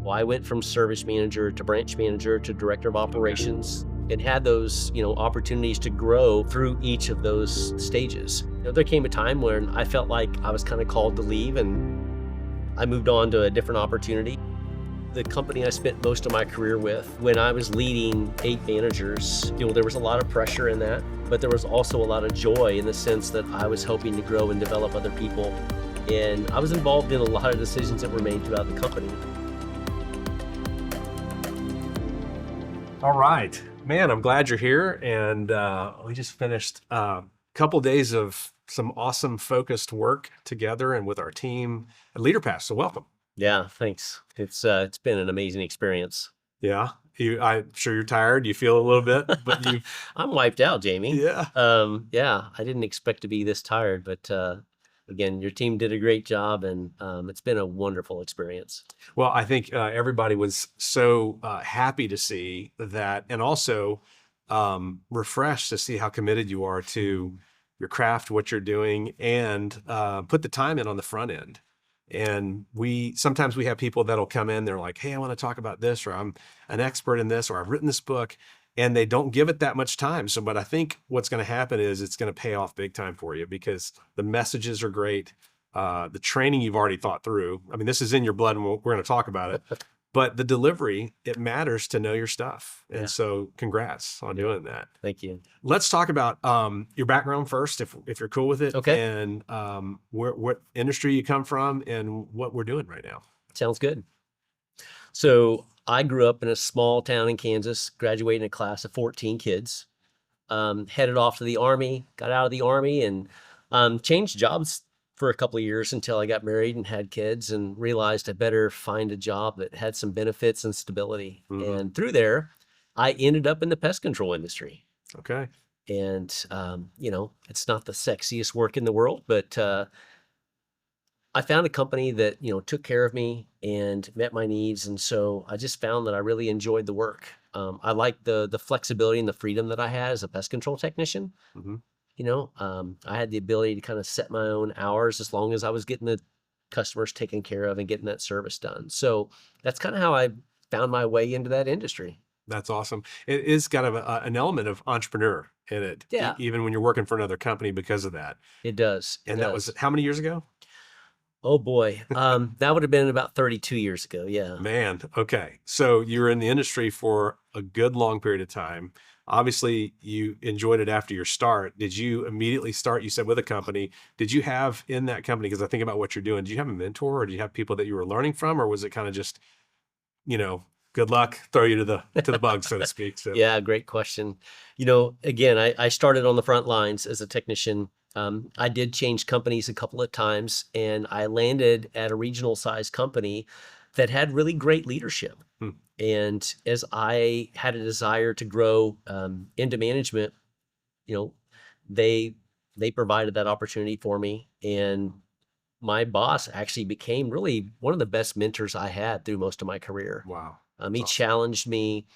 Well, I went from service manager to branch manager to director of operations and had those, opportunities to grow through each of those stages. There came a time when I felt like I was kind of called to leave, and I moved on to a different opportunity. The company I spent most of my career with, when I was leading 8 managers, there was a lot of pressure in that, but there was also a lot of joy in the sense that I was helping to grow and develop other people. And I was involved in a lot of decisions that were made throughout the company. All right, man, I'm glad you're here. And we just finished a couple days of some awesome focused work together and with our team at LeaderPass. So welcome. Yeah, thanks. It's been an amazing experience. Yeah, I'm sure you're tired. You feel a little bit, but you. I'm wiped out, Jamie. Yeah. Yeah, I didn't expect to be this tired, but again, your team did a great job, and it's been a wonderful experience. Well, I think everybody was so happy to see that, and also refreshed to see how committed you are to your craft, what you're doing, and put the time in on the front end. And sometimes we have people that'll come in, they're like, hey, I want to talk about this, or I'm an expert in this, or I've written this book, and they don't give it that much time. So, but I think what's going to happen is it's going to pay off big time for you because the messages are great. The training you've already thought through. I mean, this is in your blood and we're going to talk about it, but the delivery, it matters to know your stuff. And Yeah. So congrats on doing that. Thank you. Let's talk about your background first, if you're cool with it. Okay. And what industry you come from and what we're doing right now. Sounds good. So I grew up in a small town in Kansas, graduated in a class of 14 kids, headed off to the Army, got out of the Army, and changed jobs for a couple of years until I got married and had kids and realized I better find a job that had some benefits and stability. Mm-hmm. And through there, I ended up in the pest control industry. Okay. And, it's not the sexiest work in the world, but I found a company that, took care of me and met my needs. And so I just found that I really enjoyed the work. I liked the flexibility and the freedom that I had as a pest control technician. Mm-hmm. I had the ability to kind of set my own hours as long as I was getting the customers taken care of and getting that service done. So that's kind of how I found my way into that industry. That's awesome. It is kind of an element of entrepreneur in it. Yeah. Even when you're working for another company because of that. It does. And that was how many years ago? Oh boy. That would have been about 32 years ago. Yeah. Man. Okay. So you were in the industry for a good long period of time. Obviously you enjoyed it after your start. Did you immediately start, you said, with a company? Did you have in that company, because I think about what you're doing, do you have a mentor or do you have people that you were learning from, or was it kind of just, good luck, throw you to the bugs, so to speak? So. Yeah, great question. Again, I started on the front lines as a technician. I did change companies a couple of times, and I landed at a regional size company that had really great leadership. And as I had a desire to grow into management, they provided that opportunity for me. And my boss actually became really one of the best mentors I had through most of my career. Wow. He challenged me.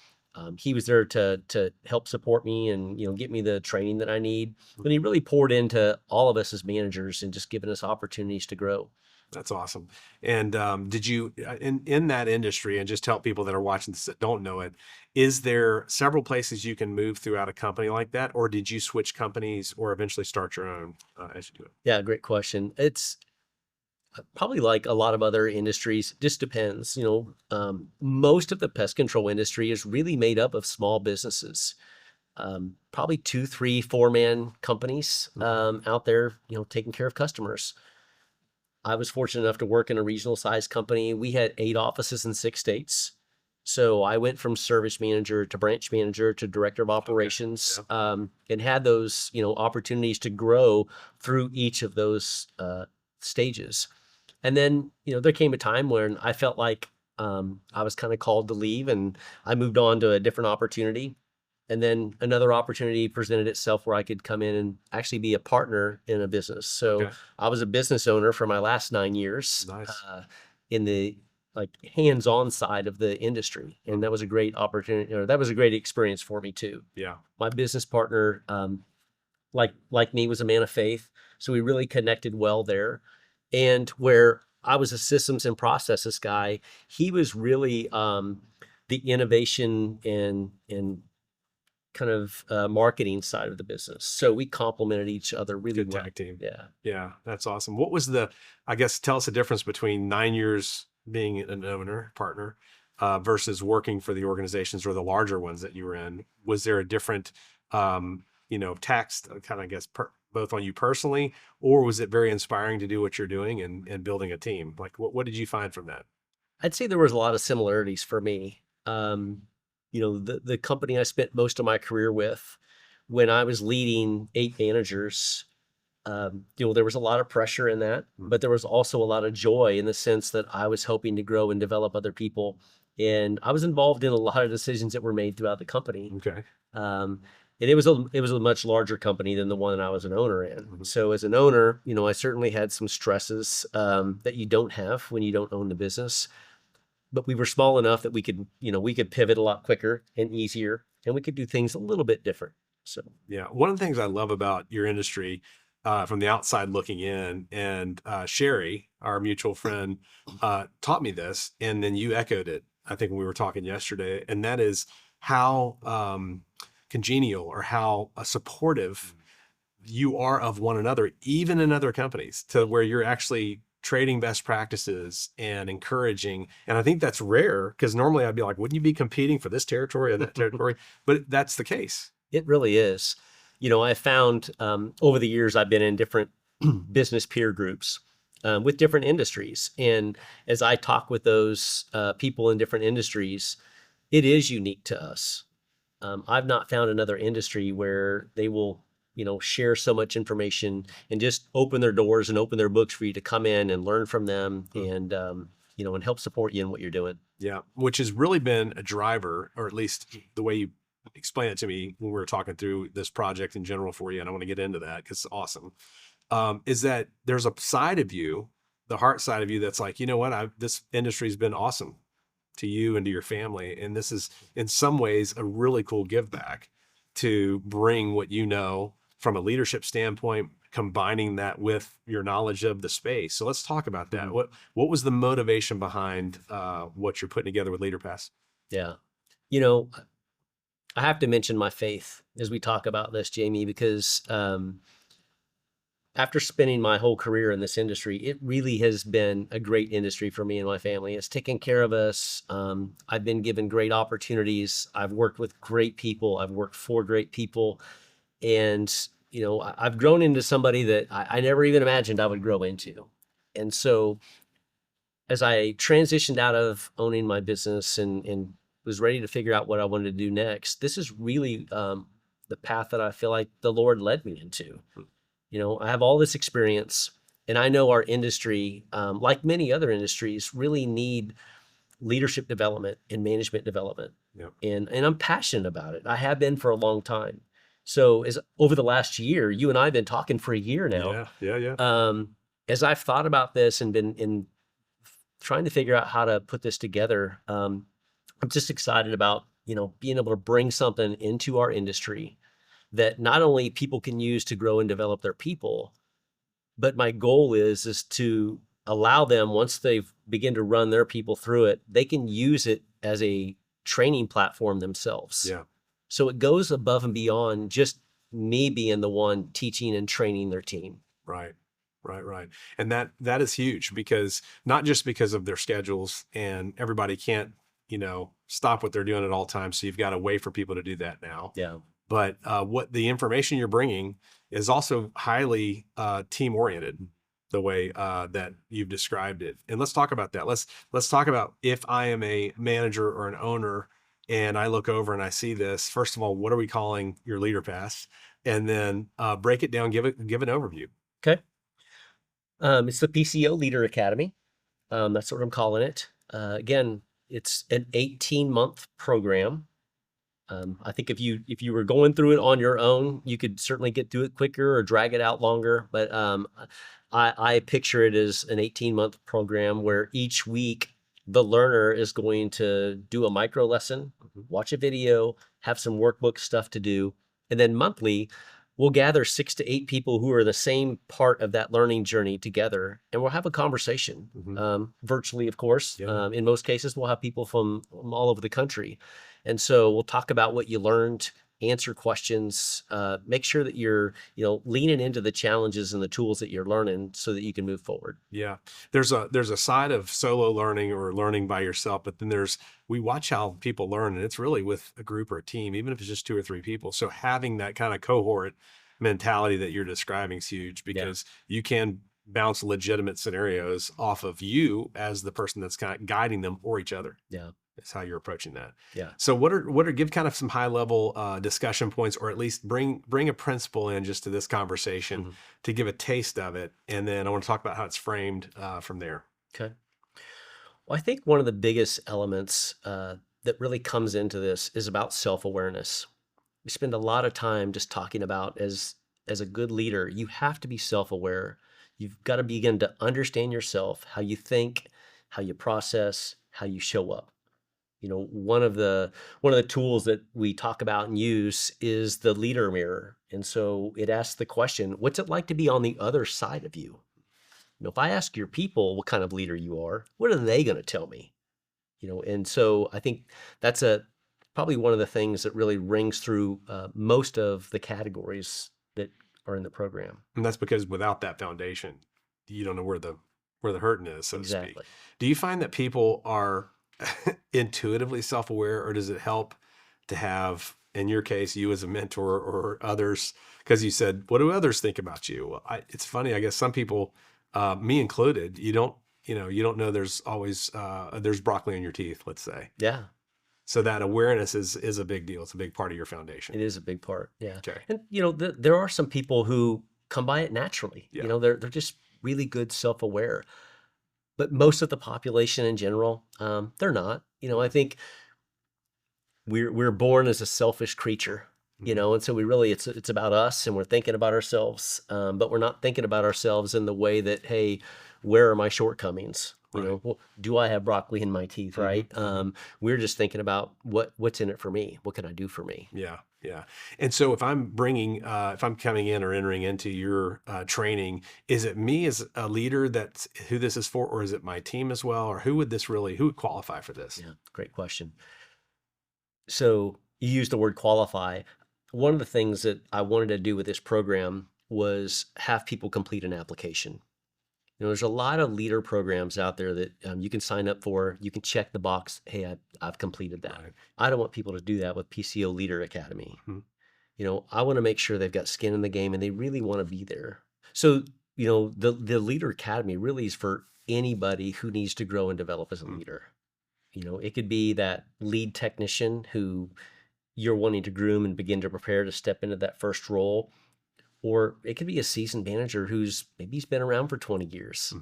He was there to help support me and, get me the training that I need. But he really poured into all of us as managers and just given us opportunities to grow. That's awesome. And did you, in that industry, and just tell people that are watching this that don't know it, is there several places you can move throughout a company like that? Or did you switch companies or eventually start your own as you do it? Yeah, great question. It's probably like a lot of other industries, just depends. Most of the pest control industry is really made up of small businesses. Probably 2, 3, 4-man companies out there, taking care of customers. I was fortunate enough to work in a regional size company. We had 8 offices in 6 states. So I went from service manager to branch manager to director of operations, and had those, opportunities to grow through each of those stages. And then, there came a time when I felt like I was kind of called to leave, and I moved on to a different opportunity. And then another opportunity presented itself where I could come in and actually be a partner in a business. So I was a business owner for my last 9 years. Nice. In the hands-on side of the industry. And that was a great opportunity, or that was a great experience for me too. Yeah. My business partner, like me, was a man of faith. So we really connected well there. And where I was a systems and processes guy. He was really the innovation and kind of marketing side of the business. So we complemented each other really Good well. tag team. Yeah. Yeah, that's awesome. What was I guess, tell us the difference between 9 years being an owner, partner, versus working for the organizations or the larger ones that you were in. Was there a different, tax kind of, I guess, both on you personally, or was it very inspiring to do what you're doing and building a team? Like, what did you find from that? I'd say there was a lot of similarities for me. The company I spent most of my career with, when I was leading 8 managers, there was a lot of pressure in that, but there was also a lot of joy in the sense that I was helping to grow and develop other people. And I was involved in a lot of decisions that were made throughout the company. Okay. And it was a much larger company than the one I was an owner in. So as an owner, I certainly had some stresses that you don't have when you don't own the business. But we were small enough that we could pivot a lot quicker and easier, and we could do things a little bit different. So Yeah. One of the things I love about your industry, from the outside looking in, and Sherry, our mutual friend, taught me this, and then you echoed it, I think, when we were talking yesterday, and that is how congenial, or how supportive you are of one another, even in other companies, to where you're actually trading best practices and encouraging. And I think that's rare, because normally I'd be like, wouldn't you be competing for this territory or that territory? But that's the case. it really is. I found over the years I've been in different business peer groups with different industries. And as I talk with those people in different industries, it is unique to us. I've not found another industry where they will, share so much information and just open their doors and open their books for you to come in and learn from them and help support you in what you're doing. Yeah, which has really been a driver, or at least the way you explain it to me when we were talking through this project in general for you. And I want to get into that because it's awesome. Is that there's a side of you, the heart side of you, that's like, you know what, this industry's been awesome to you and to your family. And this is in some ways a really cool give back to bring what you know from a leadership standpoint, combining that with your knowledge of the space. So let's talk about that. What was the motivation behind what you're putting together with LeaderPass? Yeah. I have to mention my faith as we talk about this, Jamie, because after spending my whole career in this industry, it really has been a great industry for me and my family. It's taken care of us. I've been given great opportunities. I've worked with great people. I've worked for great people. And, I've grown into somebody that I never even imagined I would grow into. And so as I transitioned out of owning my business and was ready to figure out what I wanted to do next, this is really the path that I feel like the Lord led me into. I have all this experience, and I know our industry, like many other industries, really need leadership development and management development. Yep. And I'm passionate about it. I have been for a long time. So as over the last year, you and I have been talking for a year now. Yeah. As I've thought about this and been in trying to figure out how to put this together, I'm just excited about, being able to bring something into our industry that not only people can use to grow and develop their people, but my goal is to allow them, once they've begin to run their people through it, they can use it as a training platform themselves. Yeah. So it goes above and beyond just me being the one teaching and training their team. Right. And that is huge, because not just because of their schedules, and everybody can't, stop what they're doing at all times. So you've got a way for people to do that now. Yeah. But what the information you're bringing is also highly team oriented, the way that you've described it. And let's talk about that. Let's talk about, if I am a manager or an owner and I look over and I see this, first of all, what are we calling your LeaderPass? And then break it down, give an overview. Okay. It's the PCO Leader Academy. That's what I'm calling it. Again, it's an 18-month program. I think if you were going through it on your own, you could certainly get through it quicker or drag it out longer. But I picture it as an 18-month program where each week the learner is going to do a micro lesson, watch a video, have some workbook stuff to do, and then monthly we'll gather 6 to 8 people who are the same part of that learning journey together, and we'll have a conversation, virtually, of course. Yeah. In most cases, we'll have people from all over the country. And so we'll talk about what you learned, answer questions, make sure that you're, leaning into the challenges and the tools that you're learning so that you can move forward. Yeah. There's a side of solo learning or learning by yourself, but then we watch how people learn, and it's really with a group or a team, even if it's just 2 or 3 people. So having that kind of cohort mentality that you're describing is huge, because you can bounce legitimate scenarios off of you as the person that's kind of guiding them, or each other. Yeah. Is how you're approaching that. Yeah. So give kind of some high level discussion points, or at least bring a principle in just to this conversation to give a taste of it. And then I want to talk about how it's framed from there. Okay. Well, I think one of the biggest elements that really comes into this is about self-awareness. We spend a lot of time just talking about, as a good leader, you have to be self-aware. You've got to begin to understand yourself, how you think, how you process, how you show up. One of the tools that we talk about and use is the leader mirror. And so it asks the question, what's it like to be on the other side of you? If I ask your people what kind of leader you are, what are they going to tell me? And so I think that's probably one of the things that really rings through most of the categories that are in the program. And that's because without that foundation, you don't know where the hurting is, so to speak. Do you find that people are intuitively self-aware, or does it help to have, in your case, you as a mentor or others? Because you said, what do others think about you? Well, it's funny, I guess some people, me included, you don't know there's always there's broccoli in your teeth, let's say. Yeah. So that awareness is a big deal. It's a big part of your foundation. It is a big part. Yeah. Okay. And there are some people who come by it naturally. Yeah. They're just really good self-aware. But most of the population in general, they're not. I think we're born as a selfish creature, and so it's about us, and we're thinking about ourselves, but we're not thinking about ourselves in the way that, hey, where are my shortcomings? Right. Well, do I have broccoli in my teeth? Right. We're just thinking about what's in it for me. What can I do for me? Yeah. Yeah. And so if I'm coming in or entering into your training, is it me as a leader that's who this is for, or is it my team as well? Or who would qualify for this? Yeah. Great question. So you used the word qualify. One of the things that I wanted to do with this program was have people complete an application. There's a lot of leader programs out there that you can sign up for. You can check the box. Hey, I've completed that. Right. I don't want people to do that with PCO Leader Academy. I want to make sure they've got skin in the game and they really want to be there. So, the Leader Academy really is for anybody who needs to grow and develop as a leader. It could be that lead technician who you're wanting to groom and begin to prepare to step into that first role. Or it could be a seasoned manager who's been around for 20 years,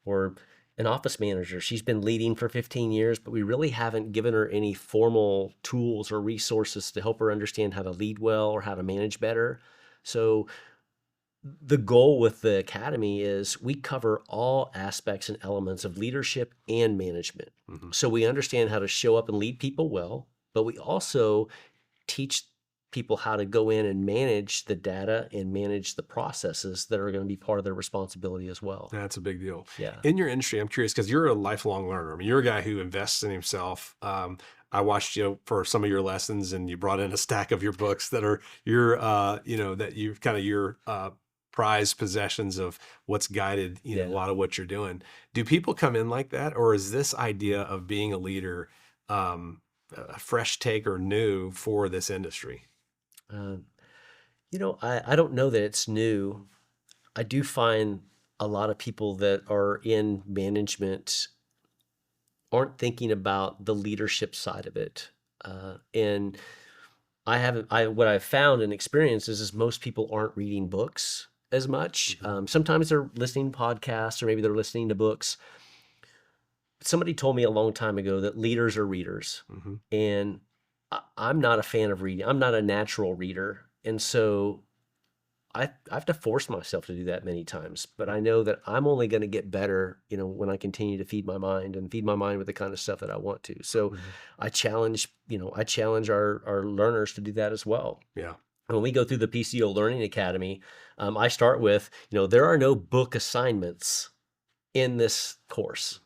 or an office manager. She's been leading for 15 years, but we really haven't given her any formal tools or resources to help her understand how to lead well or how to manage better. So the goal with the Academy is we cover all aspects and elements of leadership and management. So we understand how to show up and lead people well, but we also teach people how to go in and manage the data and manage the processes that are going to be part of their responsibility as well. That's a big deal. Yeah. In your industry, I'm curious, because you're a lifelong learner. I mean, you're a guy who invests in himself. I watched you for some of your lessons, and you brought in a stack of your books that are your prized possessions of what's guided, a lot of what you're doing. Do people come in like that, or is this idea of being a leader a fresh take or new for this industry? I don't know that it's new. I do find a lot of people that are in management aren't thinking about the leadership side of it. And what I've found and experienced is most people aren't reading books as much. Sometimes they're listening to podcasts, or maybe they're listening to books. Somebody told me a long time ago that leaders are readers. And I'm not a fan of reading. I'm not a natural reader. And so I have to force myself to do that many times. But I know that I'm only going to get better, when I continue to feed my mind with the kind of stuff that I want to. So I challenge our learners to do that as well. Yeah. when we go through the PCO Learning Academy, I start with, there are no book assignments in this course,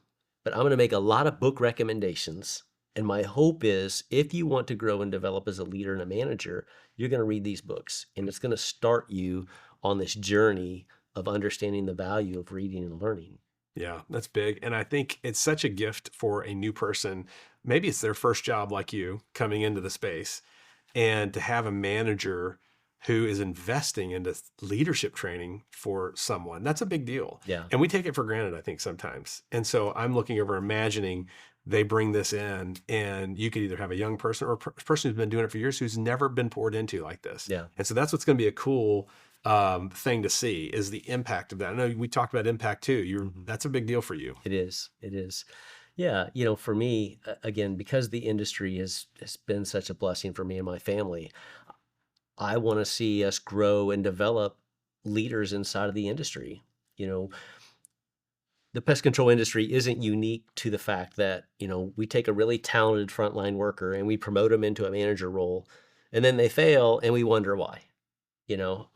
but I'm going to make a lot of book recommendations. And my hope is if you want to grow and develop as a leader and a manager, you're going to read these books, and it's going to start you on this journey of understanding the value of reading and learning. Yeah, that's big. And I think it's such a gift for a new person. Maybe it's their first job like you coming into the space, and to have a manager who is investing into leadership training for someone. That's a big deal. Yeah. And we take it for granted, I think, sometimes. And so I'm looking over, imagining they bring this in, and you could either have a young person or a person who's been doing it for years who's never been poured into like this. Yeah. And so that's what's going to be a cool thing to see, is the impact of that. I know we talked about impact too. That's a big deal for you. It is. It is. Yeah. For me, again, because the industry has been such a blessing for me and my family, I want to see us grow and develop leaders inside of the industry. The pest control industry isn't unique to the fact that, we take a really talented frontline worker and we promote them into a manager role, and then they fail and we wonder why, you know?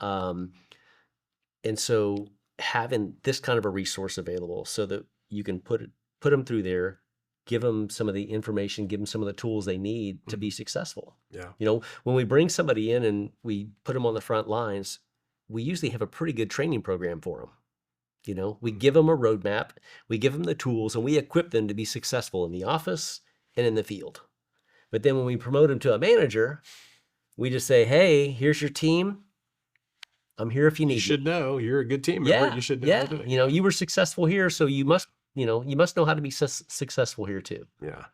And so having this kind of a resource available so that you can put them through there, give them some of the information, give them some of the tools they need to be successful. Yeah. When we bring somebody in and we put them on the front lines, we usually have a pretty good training program for them. We give them a roadmap, we give them the tools, and we equip them to be successful in the office and in the field. But then when we promote them to a manager, we just say, hey, here's your team. I'm here if you need me. You should know you're a good team member. Yeah, You should know yeah. how to do it. You were successful here, so you must know how to be successful here too. Yeah,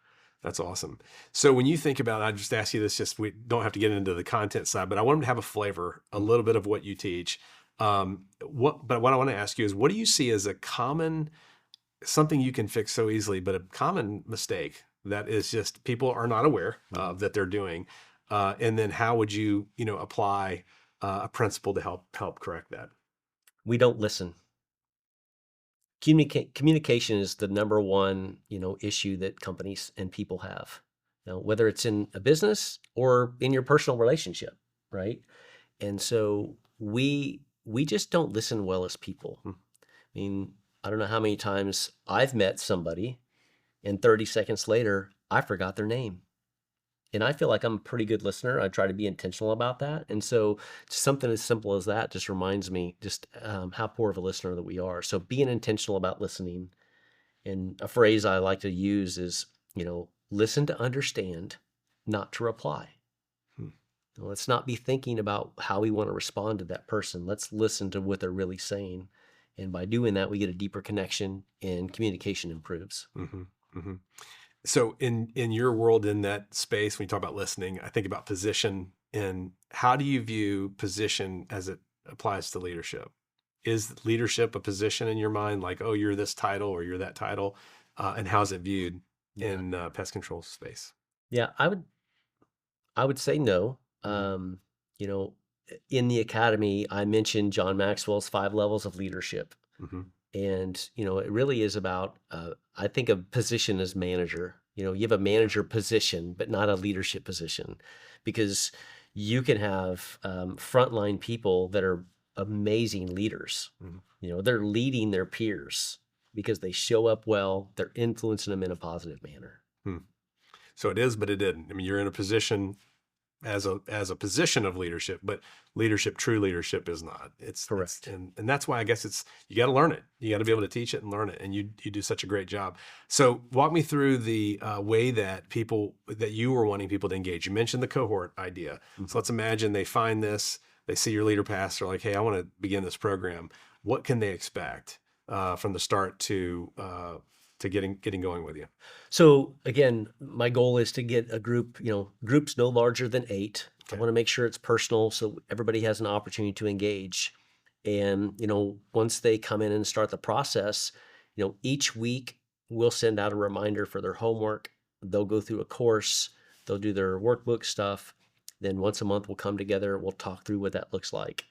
that's awesome. So when you think about, I just ask you this, just we don't have to get into the content side, but I want them to have a flavor, a little bit of what you teach. But what I want to ask you is, what do you see as a common, something you can fix so easily, but a common mistake that is just people are not aware of that they're doing? And then how would you, apply a principle to help correct that? We don't listen. Communication is the number one, issue that companies and people have, whether it's in a business or in your personal relationship, right? And so we just don't listen well as people. I mean, I don't know how many times I've met somebody and 30 seconds later, I forgot their name. And I feel like I'm a pretty good listener. I try to be intentional about that. And so something as simple as that just reminds me just how poor of a listener that we are. So being intentional about listening. And a phrase I like to use is, listen to understand, not to reply. Let's not be thinking about how we want to respond to that person. Let's listen to what they're really saying. And by doing that, we get a deeper connection and communication improves. So in your world, in that space, when you talk about listening, I think about position. And how do you view position as it applies to leadership? Is leadership a position in your mind? Like, oh, you're this title or you're that title? And how's it viewed in pest control space? Yeah, I would say no. In the academy, I mentioned John Maxwell's 5 levels of leadership. And, it really is about, I think of position as manager. You have a manager position, but not a leadership position, because you can have frontline people that are amazing leaders. They're leading their peers because they show up well, they're influencing them in a positive manner. So it is, but it didn't. I mean, you're in a position as a position of leadership, but true leadership is not. It's correct. And that's why I guess you got to learn it. You got to be able to teach it and learn it. And you do such a great job. So walk me through the way that you were wanting people to engage. You mentioned the cohort idea. So let's imagine they find this, they see your LeaderPass, they're like, hey, I want to begin this program. What can they expect from the start to getting going with you? So again, my goal is to get a group, groups no larger than 8. Okay. I want to make sure it's personal so everybody has an opportunity to engage. And, once they come in and start the process, each week we'll send out a reminder for their homework. They'll go through a course, they'll do their workbook stuff. Then once a month we'll come together, we'll talk through what that looks like.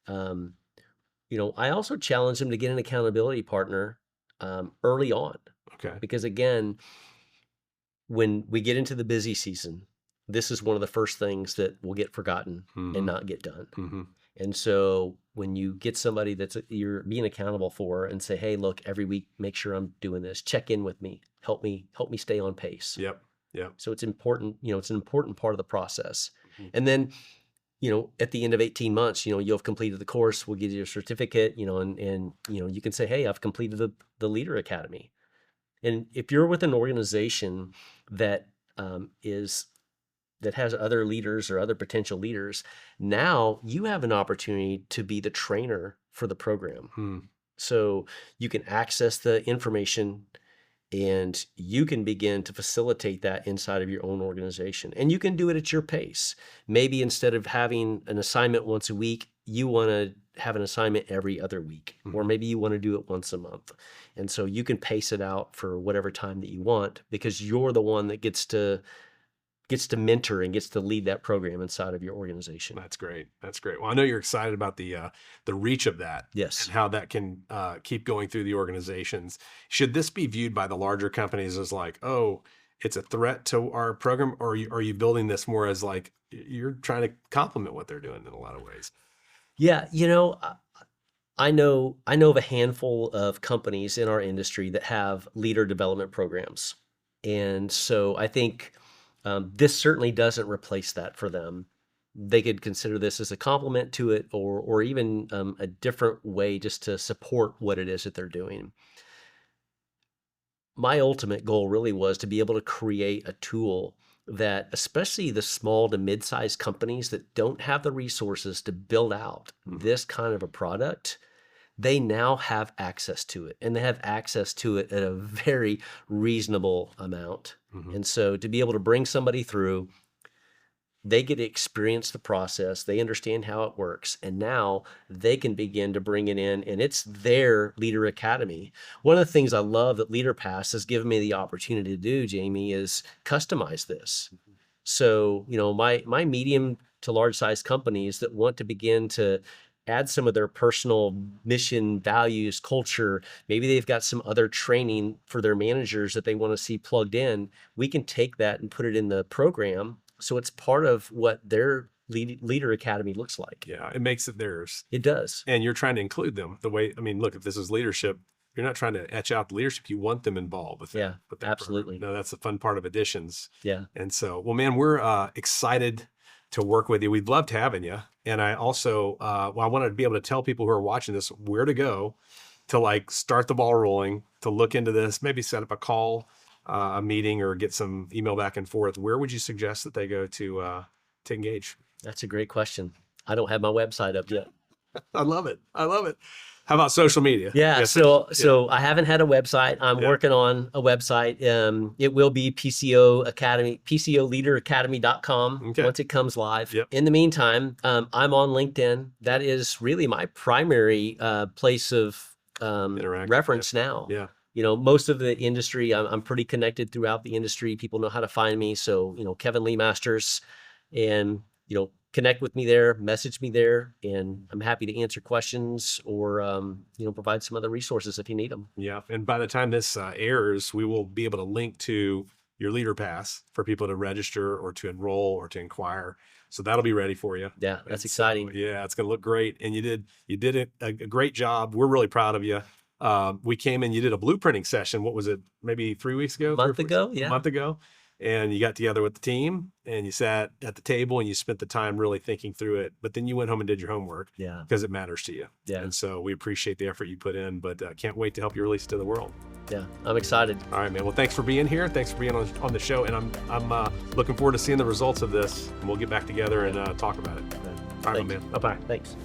I also challenge them to get an accountability partner early on. Okay. Because again, when we get into the busy season, this is one of the first things that will get forgotten and Mhm. not get done. Mhm. And so when you get somebody that's you're being accountable for and say, hey, look, every week, make sure I'm doing this, check in with me, help me stay on pace. Yep. Yep. So it's important, it's an important part of the process. Mhm. And then, at the end of 18 months, you'll have completed the course, we'll give you a certificate, and you can say, hey, I've completed the Leader Academy. And if you're with an organization that that has other leaders or other potential leaders, now you have an opportunity to be the trainer for the program. Hmm. So you can access the information and you can begin to facilitate that inside of your own organization. And you can do it at your pace. Maybe instead of having an assignment once a week, you want to have an assignment every other week, or Mhm. maybe you want to do it once a month. And so you can pace it out for whatever time that you want, because you're the one that gets to mentor and gets to lead that program inside of your organization. That's great. That's great. Well, I know you're excited about the reach of that Yes. and how that can keep going through the organizations. Should this be viewed by the larger companies as like, oh, it's a threat to our program, or are you building this more as like you're trying to complement what they're doing in a lot of ways? Yeah, I know of a handful of companies in our industry that have leader development programs. And so I think this certainly doesn't replace that for them. They could consider this as a complement to it, or even a different way just to support what it is that they're doing. My ultimate goal really was to be able to create a tool that, especially the small to mid-sized companies that don't have the resources to build out Mhm. this kind of a product, they now have access to it, and they have access to it at a very reasonable amount. Mhm. And so to be able to bring somebody through, they get to experience the process, they understand how it works, and now they can begin to bring it in, and it's their Leader Academy. One of the things I love that LeaderPass has given me the opportunity to do, Jamie, is customize this. So, my medium to large size companies that want to begin to add some of their personal mission, values, culture, maybe they've got some other training for their managers that they want to see plugged in, we can take that and put it in the program. So it's part of what their Leader Academy looks like. Yeah, it makes it theirs. It does. And you're trying to include them the way, I mean, look, if this is leadership, you're not trying to etch out the leadership. You want them involved with that. Yeah, With that absolutely. program. No, that's the fun part of additions. Yeah. And so, well, man, we're excited to work with you. We've loved having you. And I also, I wanted to be able to tell people who are watching this where to go to like start the ball rolling, to look into this, maybe set up a call, a meeting, or get some email back and forth. Where would you suggest that they go to engage? That's a great question. I don't have my website up yet. I love it. I love it. How about social media? Yeah, Yes. so I haven't had a website. I'm Yeah. working on a website. It will be PCO Academy, PCOLeaderAcademy.com Okay. once it comes live. Yep. In the meantime, I'm on LinkedIn. That is really my primary place of Interaction, reference now. Yeah. Most of the industry, I'm pretty connected throughout the industry. People know how to find me. So, Kevin Lemasters, and, connect with me there, message me there, and I'm happy to answer questions or, provide some other resources if you need them. Yeah. And by the time this airs, we will be able to link to your LeaderPass for people to register or to enroll or to inquire. So that'll be ready for you. Yeah, that's And so, exciting. yeah, it's going to look great. And you did a great job. We're really proud of you. We came in, you did a blueprinting session. What was it? Maybe 3 weeks ago? Month ago, yeah. A month ago. And you got together with the team and you sat at the table and you spent the time really thinking through it. But then you went home and did your homework. Yeah. Because it matters to you. Yeah. And so we appreciate the effort you put in, but can't wait to help you release it to the world. Yeah, I'm excited. All right, man. Well, thanks for being here. Thanks for being on the show. And I'm looking forward to seeing the results of this. And we'll get back together and talk about it. All right, my man. Bye-bye. Thanks.